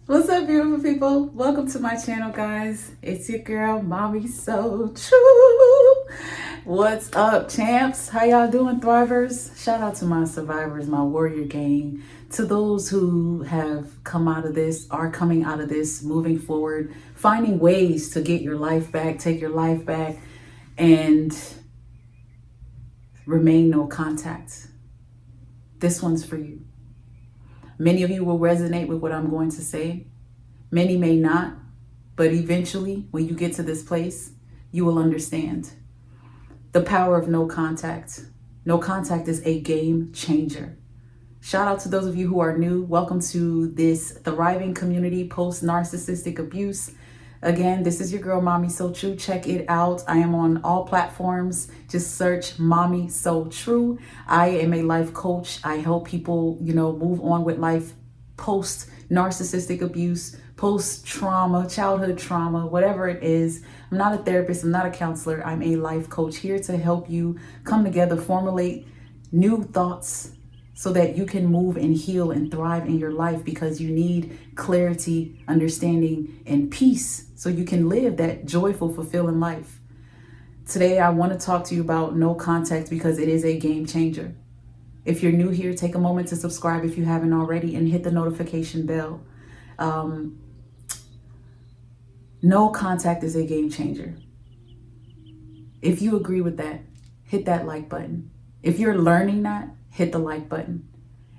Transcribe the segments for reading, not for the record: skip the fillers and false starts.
What's up, beautiful people? Welcome to my channel, guys. It's your girl, Mommy So True. What's up, champs? How y'all doing, thrivers? Shout out to my survivors, my warrior gang. To those who have come out of this, are coming out of this, moving forward, finding ways to get your life back, take your life back, and remain no contact. This one's for you. Many of you will resonate with what I'm going to say. Many may not, but eventually, when you get to this place, you will understand the power of no contact. No contact is a game changer. Shout out to those of you who are new. Welcome to this thriving community post narcissistic abuse. Again, this is your girl, Mommy So True. Check it out. I am on all platforms. Just search Mommy So True. I am a life coach. I help people, move on with life post narcissistic abuse, post trauma, childhood trauma, whatever it is. I'm not a therapist. I'm not a counselor. I'm a life coach here to help you come together, formulate new thoughts, so that you can move and heal and thrive in your life, because you need clarity, understanding, and peace so you can live that joyful, fulfilling life. Today, I want to talk to you about no contact because it is a game changer. If you're new here, take a moment to subscribe if you haven't already and hit the notification bell. No contact is a game changer. If you agree with that, hit that like button. If you're learning that, hit the like button.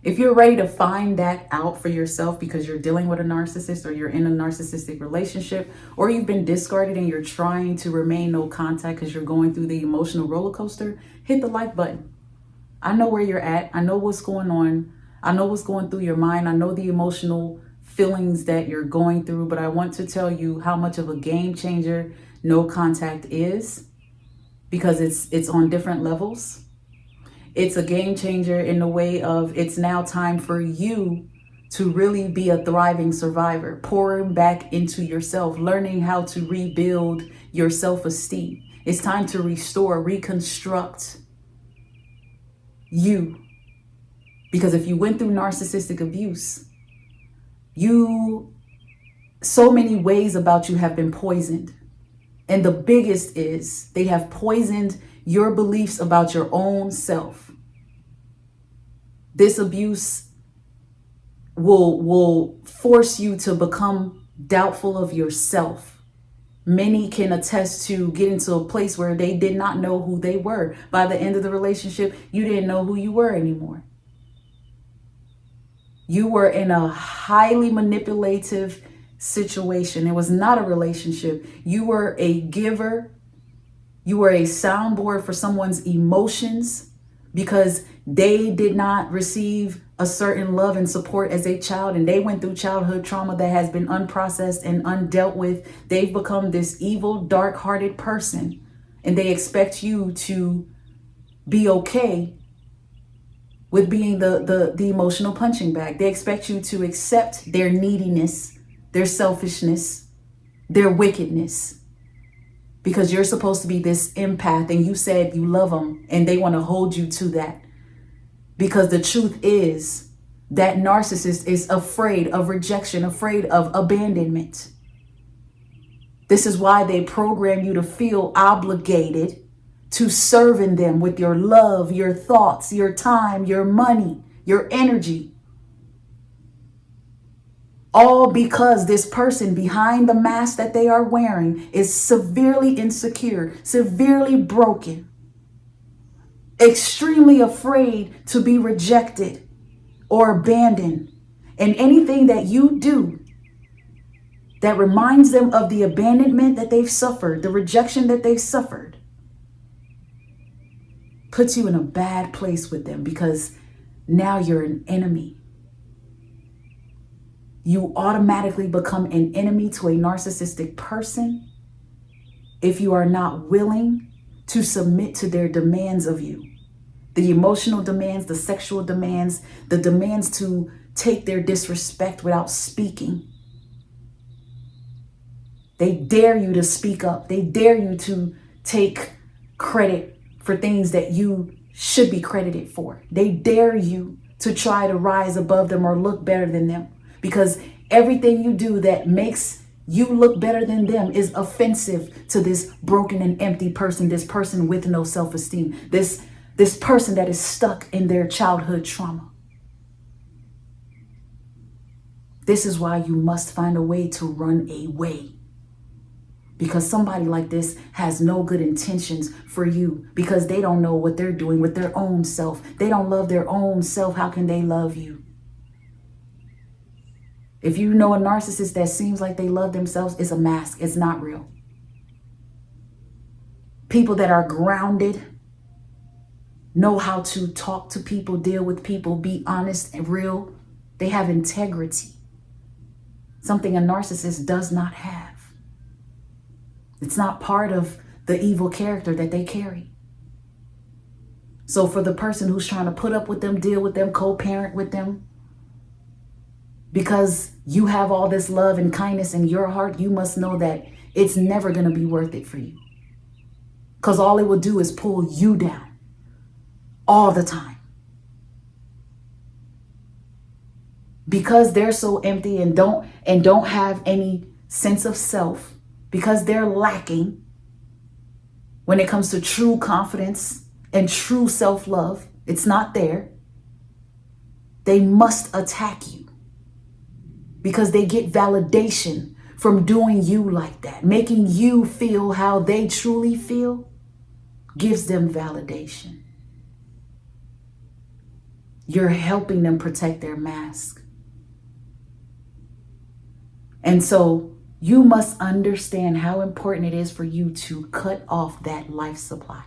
If you're ready to find that out for yourself because you're dealing with a narcissist, or you're in a narcissistic relationship, or you've been discarded and you're trying to remain no contact because you're going through the emotional roller coaster, hit the like button. I know where you're at. I know what's going on. I know what's going through your mind. I know the emotional feelings that you're going through, but I want to tell you how much of a game changer no contact is, because it's on different levels. It's a game changer in the way of it's now time for you to really be a thriving survivor, pouring back into yourself, learning how to rebuild your self-esteem. It's time to restore, reconstruct you. Because if you went through narcissistic abuse, so many ways about you have been poisoned. And the biggest is they have poisoned your beliefs about your own self. This abuse will force you to become doubtful of yourself. Many can attest to getting to a place where they did not know who they were. By the end of the relationship, you didn't know who you were anymore. You were in a highly manipulative situation. It was not a relationship. You were a giver. You were a soundboard for someone's emotions because they did not receive a certain love and support as a child, and they went through childhood trauma that has been unprocessed and undealt with. They've become this evil, dark-hearted person, and they expect you to be okay with being the emotional punching bag. They expect you to accept their neediness, their selfishness, their wickedness, because you're supposed to be this empath and you said you love them, and they want to hold you to that. Because the truth is that narcissist is afraid of rejection, afraid of abandonment. This is why they program you to feel obligated to serving them with your love, your thoughts, your time, your money, your energy. All because this person behind the mask that they are wearing is severely insecure, severely broken, extremely afraid to be rejected or abandoned. And anything that you do that reminds them of the abandonment that they've suffered, the rejection that they've suffered, puts you in a bad place with them, because now you're an enemy. You automatically become an enemy to a narcissistic person if you are not willing to submit to their demands of you. The emotional demands, the sexual demands, the demands to take their disrespect without speaking. They dare you to speak up. They dare you to take credit for things that you should be credited for. They dare you to try to rise above them or look better than them, because Everything you do that makes you look better than them is offensive to this broken and empty person, this person with no self-esteem, this person that is stuck in their childhood trauma. This is why you must find a way to run away. Because somebody like this has no good intentions for you, because they don't know what they're doing with their own self. They don't love their own self. How can they love you? If you know a narcissist that seems like they love themselves, it's a mask. It's not real. People that are grounded, know how to talk to people, deal with people, be honest and real. They have integrity. Something a narcissist does not have. It's not part of the evil character that they carry. So for the person who's trying to put up with them, deal with them, co-parent with them, because you have all this love and kindness in your heart, you must know that it's never going to be worth it for you. Because all it will do is pull you down all the time. Because they're so empty and don't have any sense of self, because they're lacking when it comes to true confidence and true self-love, it's not there. They must attack you because they get validation from doing you like that. Making you feel how they truly feel gives them validation. You're helping them protect their mask. And so you must understand how important it is for you to cut off that life supply,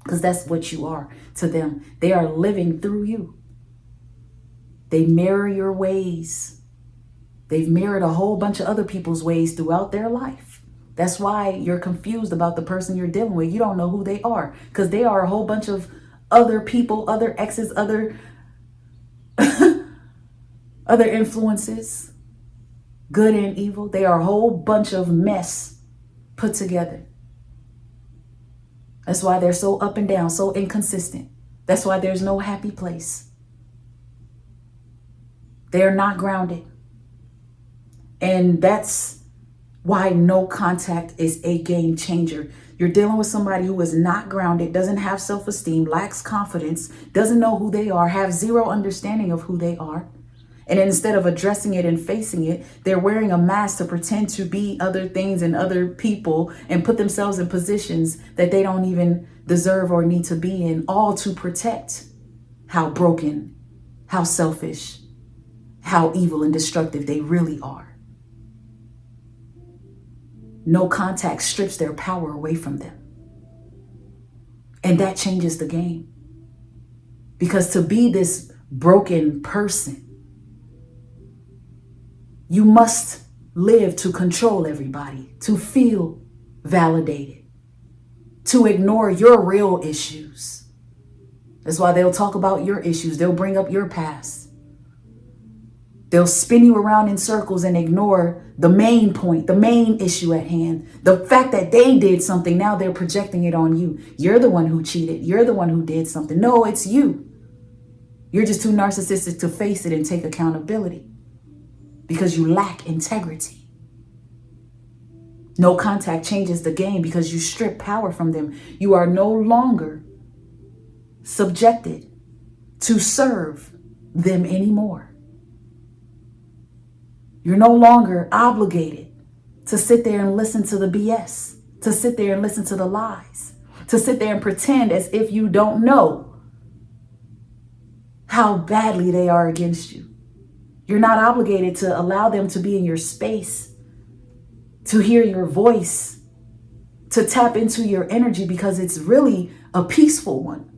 because that's what you are to them. They are living through you. They mirror your ways. They've mirrored a whole bunch of other people's ways throughout their life. That's why you're confused about the person you're dealing with. You don't know who they are, because they are a whole bunch of other people, other exes, other influences. Good and evil. They are a whole bunch of mess put together. That's why they're so up and down, so inconsistent. That's why there's no happy place. They're not grounded. And that's why no contact is a game changer. You're dealing with somebody who is not grounded, doesn't have self-esteem, lacks confidence, doesn't know who they are, have zero understanding of who they are. And instead of addressing it and facing it, they're wearing a mask to pretend to be other things and other people and put themselves in positions that they don't even deserve or need to be in, all to protect how broken, how selfish, how evil and destructive they really are. No contact strips their power away from them. And that changes the game. Because to be this broken person, you must live to control everybody, to feel validated, to ignore your real issues. That's why they'll talk about your issues. They'll bring up your past. They'll spin you around in circles and ignore the main point, the main issue at hand. The fact that they did something, now they're projecting it on you. You're the one who cheated. You're the one who did something. No, it's you. You're just too narcissistic to face it and take accountability, because you lack integrity. No contact changes the game because you strip power from them. You are no longer subjected to serve them anymore. You're no longer obligated to sit there and listen to the BS, to sit there and listen to the lies, to sit there and pretend as if you don't know how badly they are against you. You're not obligated to allow them to be in your space, to hear your voice, to tap into your energy, because it's really a peaceful one.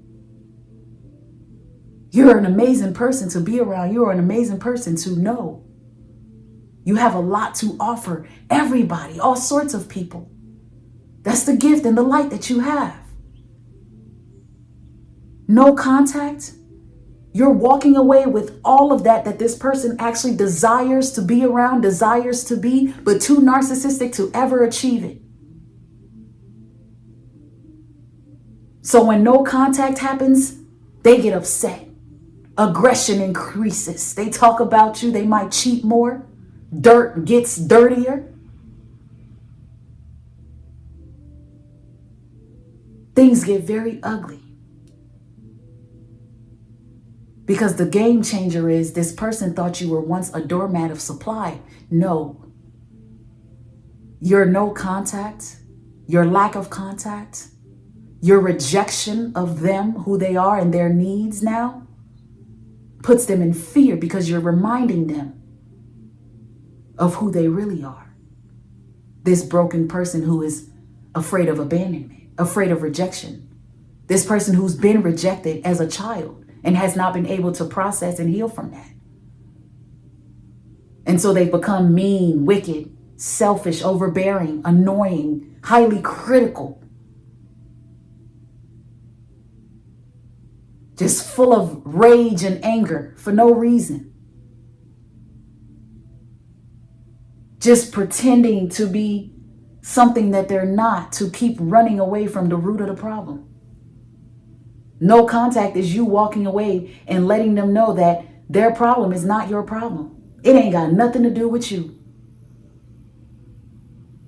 You're an amazing person to be around. You're an amazing person to know. You have a lot to offer everybody, all sorts of people. That's the gift and the light that you have. No contact. You're walking away with all of that this person actually desires to be around, desires to be, but too narcissistic to ever achieve it. So when no contact happens, they get upset. Aggression increases. They talk about you. They might cheat more. dirt gets dirtier, things get very ugly. Because the game changer is this person thought you were once a doormat of supply. No. Your no contact, your lack of contact, your rejection of them, who they are and their needs now, puts them in fear because you're reminding them of who they really are. This broken person who is afraid of abandonment, afraid of rejection. This person who's been rejected as a child and has not been able to process and heal from that. And so they've become mean, wicked, selfish, overbearing, annoying, highly critical. Just full of rage and anger for no reason. Just pretending to be something that they're not, to keep running away from the root of the problem. No contact is you walking away and letting them know that their problem is not your problem. It ain't got nothing to do with you.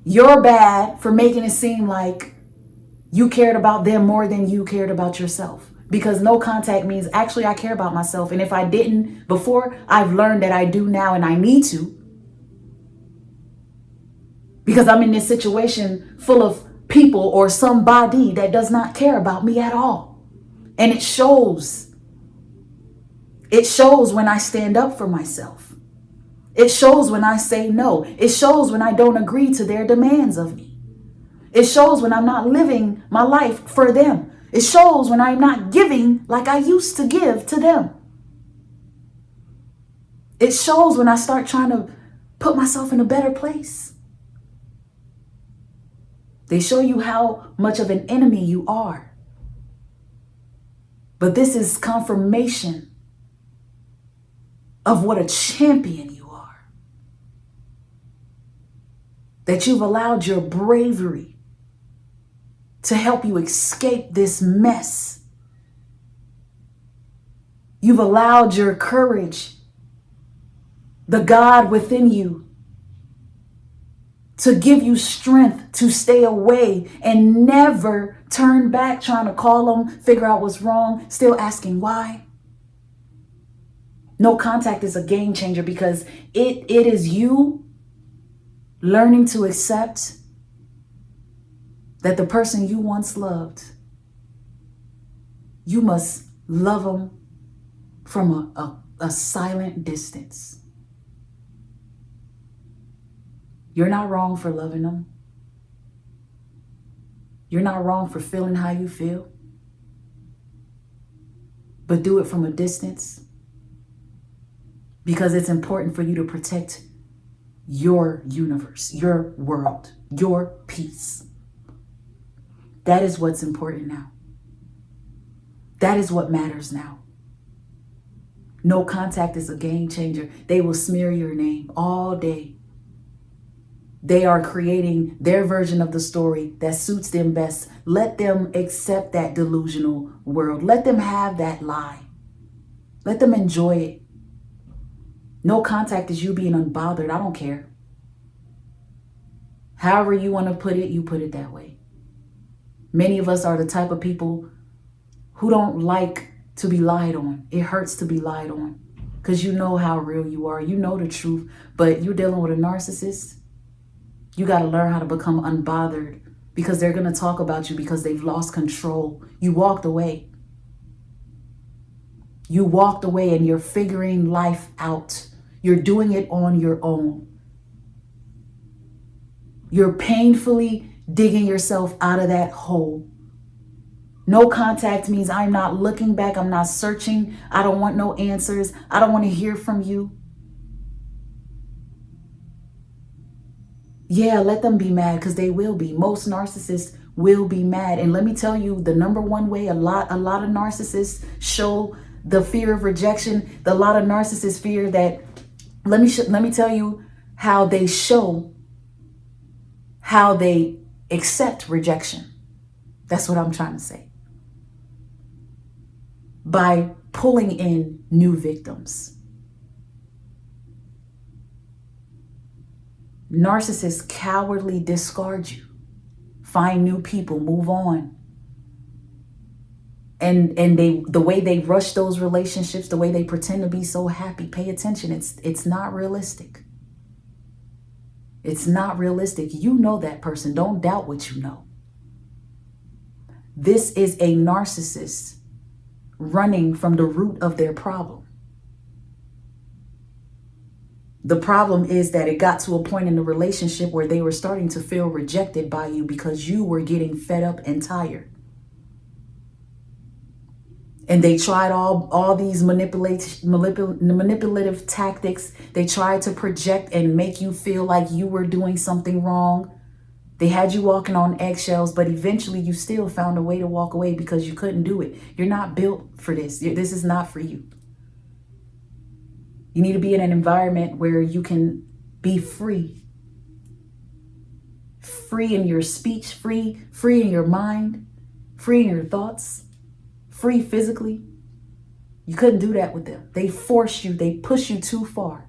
You're bad for making it seem like you cared about them more than you cared about yourself. Because no contact means actually I care about myself. And if I didn't before, I've learned that I do now and I need to. Because I'm in this situation full of people or somebody that does not care about me at all. And it shows. It shows when I stand up for myself. It shows when I say no. It shows when I don't agree to their demands of me. It shows when I'm not living my life for them. It shows when I'm not giving like I used to give to them. It shows when I start trying to put myself in a better place. They show you how much of an enemy you are. But this is confirmation of what a champion you are. That you've allowed your bravery to help you escape this mess. You've allowed your courage, the God within you, to give you strength to stay away and never turn back trying to call them, figure out what's wrong, still asking why. No contact is a game changer because it is you learning to accept that the person you once loved, you must love them from a silent distance. You're not wrong for loving them. You're not wrong for feeling how you feel. But do it from a distance because it's important for you to protect your universe, your world, your peace. That is what's important now. That is what matters now. No contact is a game changer. They will smear your name all day. They are creating their version of the story that suits them best. Let them accept that delusional world. Let them have that lie. Let them enjoy it. No contact is you being unbothered. I don't care. However you want to put it, you put it that way. Many of us are the type of people who don't like to be lied on. It hurts to be lied on because you know how real you are. You know the truth, but you're dealing with a narcissist. You got to learn how to become unbothered because they're going to talk about you because they've lost control. You walked away. You walked away and you're figuring life out. You're doing it on your own. You're painfully digging yourself out of that hole. No contact means I'm not looking back. I'm not searching. I don't want no answers. I don't want to hear from you. Yeah, let them be mad because they will be. Most narcissists will be mad. And let me tell you, the number one way a lot of narcissists show the fear of rejection, a lot of narcissists fear that, let me tell you how they show how they accept rejection. That's what I'm trying to say. By pulling in new victims. Narcissists cowardly discard you, find new people, move on. And the way they rush those relationships, the way they pretend to be so happy, pay attention. It's not realistic. It's not realistic. You know that person. Don't doubt what you know. This is a narcissist running from the root of their problem. The problem is that it got to a point in the relationship where they were starting to feel rejected by you because you were getting fed up and tired. And they tried all these manipulative tactics. They tried to project and make you feel like you were doing something wrong. They had you walking on eggshells, but eventually you still found a way to walk away because you couldn't do it. You're not built for this. This is not for you. You need to be in an environment where you can be free. Free in your speech, free in your mind, free in your thoughts. Free physically. You couldn't do that with them. They force you, they push you too far.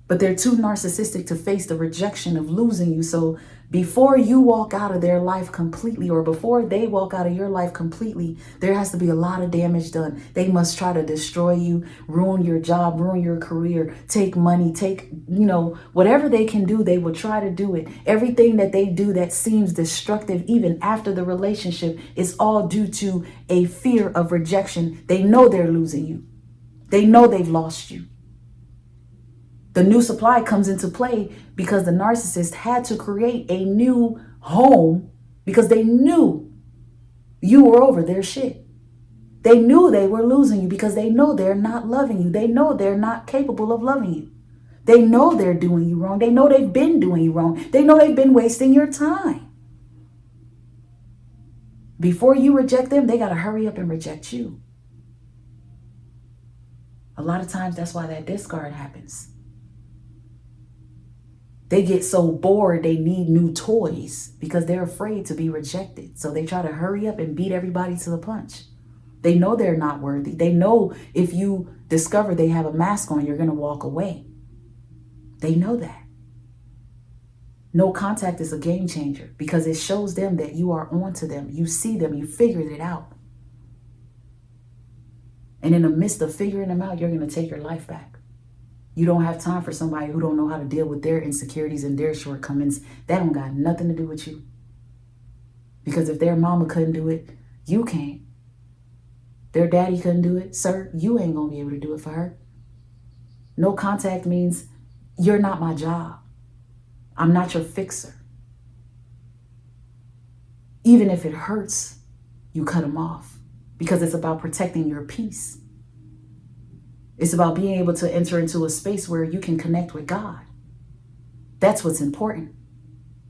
But they're too narcissistic to face the rejection of losing you. So before you walk out of their life completely, or before they walk out of your life completely, there has to be a lot of damage done. They must try to destroy you, ruin your job, ruin your career, take money, take, whatever they can do, they will try to do it. Everything that they do that seems destructive, even after the relationship, is all due to a fear of rejection. They know they're losing you. They know they've lost you. The new supply comes into play because the narcissist had to create a new home because they knew you were over their shit. They knew they were losing you because they know they're not loving you. They know they're not capable of loving you. They know they're doing you wrong. They know they've been doing you wrong. They know they've been wasting your time. Before you reject them, they got to hurry up and reject you. A lot of times that's why that discard happens. They get so bored they need new toys because they're afraid to be rejected. So they try to hurry up and beat everybody to the punch. They know they're not worthy. They know if you discover they have a mask on, you're going to walk away. They know that. No contact is a game changer because it shows them that you are on to them. You see them. You figured it out. And in the midst of figuring them out, you're going to take your life back. You don't have time for somebody who don't know how to deal with their insecurities and their shortcomings. That don't got nothing to do with you. Because if their mama couldn't do it, you can't. Their daddy couldn't do it, sir, you ain't gonna be able to do it for her. No contact means you're not my job. I'm not your fixer. Even if it hurts, you cut them off because it's about protecting your peace. It's about being able to enter into a space where you can connect with God. That's what's important.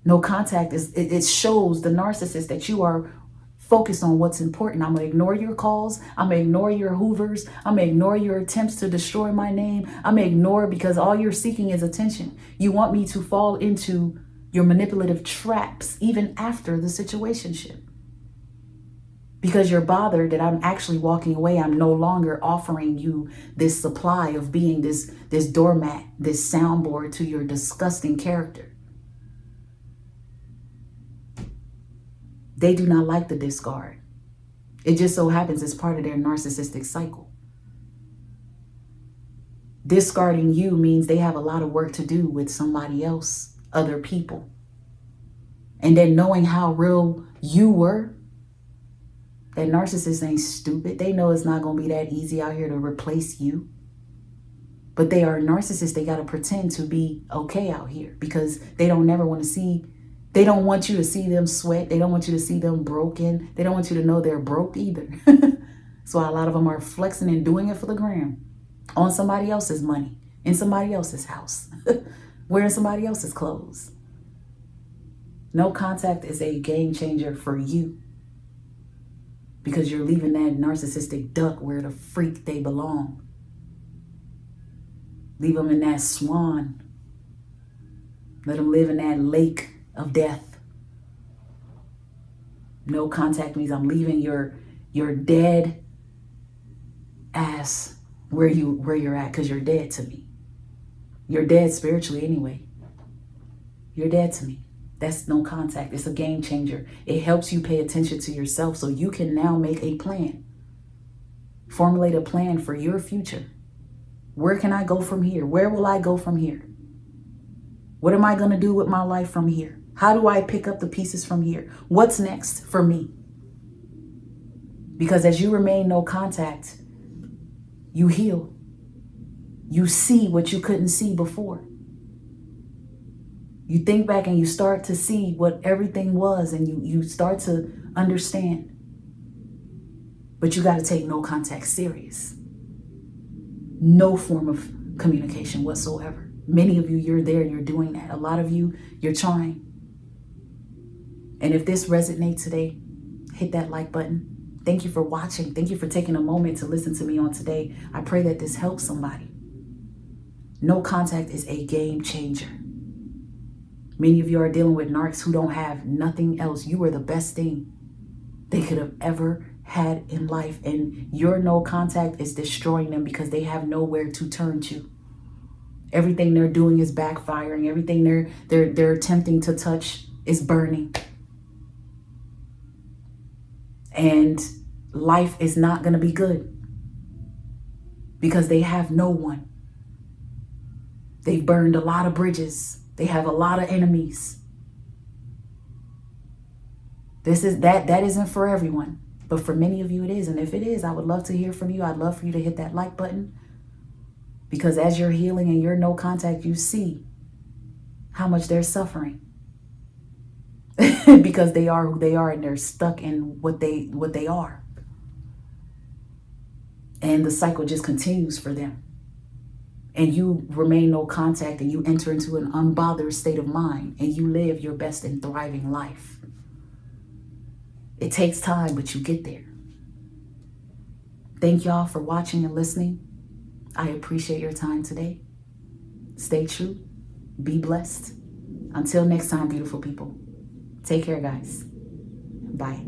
No contact it shows the narcissist that you are focused on what's important. I'm going to ignore your calls. I'm going to ignore your hoovers. I'm going to ignore your attempts to destroy my name. I'm going to ignore because all you're seeking is attention. You want me to fall into your manipulative traps even after the situationship. Because you're bothered that I'm actually walking away. I'm no longer offering you this supply of being this doormat, this soundboard to your disgusting character. They do not like the discard. It just so happens it's part of their narcissistic cycle. Discarding you means they have a lot of work to do with somebody else, other people. And then knowing how real you were, that narcissist ain't stupid. They know it's not going to be that easy out here to replace you. But they are narcissists. They got to pretend to be okay out here because they don't never want to see. They don't want you to see them sweat. They don't want you to see them broken. They don't want you to know they're broke either. That's why a lot of them are flexing and doing it for the gram. On somebody else's money. In somebody else's house. Wearing somebody else's clothes. No contact is a game changer for you. Because you're leaving that narcissistic duck where the freak they belong. Leave them in that swan. Let them live in that lake of death. No contact means I'm leaving your dead ass where you're at because you're dead to me. You're dead spiritually anyway. You're dead to me. That's no contact. It's a game changer. It helps you pay attention to yourself so you can now make a plan. Formulate a plan for your future. Where can I go from here? Where will I go from here? What am I going to do with my life from here? How do I pick up the pieces from here? What's next for me? Because as you remain no contact, you heal. You see what you couldn't see before. You think back and you start to see what everything was, and you start to understand. But you got to take no contact serious. No form of communication whatsoever. Many of you, you're there, you're doing that. A lot of you, you're trying. And if this resonates today, hit that like button. Thank you for watching. Thank you for taking a moment to listen to me on today. I pray that this helps somebody. No contact is a game changer. Many of you are dealing with narcs who don't have nothing else. You are the best thing they could have ever had in life. And your no contact is destroying them because they have nowhere to turn to. Everything they're doing is backfiring. Everything they're attempting to touch is burning. And life is not going to be good because they have no one. They've burned a lot of bridges. They have a lot of enemies. That isn't for everyone, but for many of you it is. And if it is, I would love to hear from you. I'd love for you to hit that like button, because as you're healing and you're no contact, you see how much they're suffering because they are who they are and they're stuck in what they are. And the cycle just continues for them. And you remain no contact and you enter into an unbothered state of mind and you live your best and thriving life. It takes time, but you get there. Thank y'all for watching and listening. I appreciate your time today. Stay true. Be blessed. Until next time, beautiful people. Take care, guys. Bye.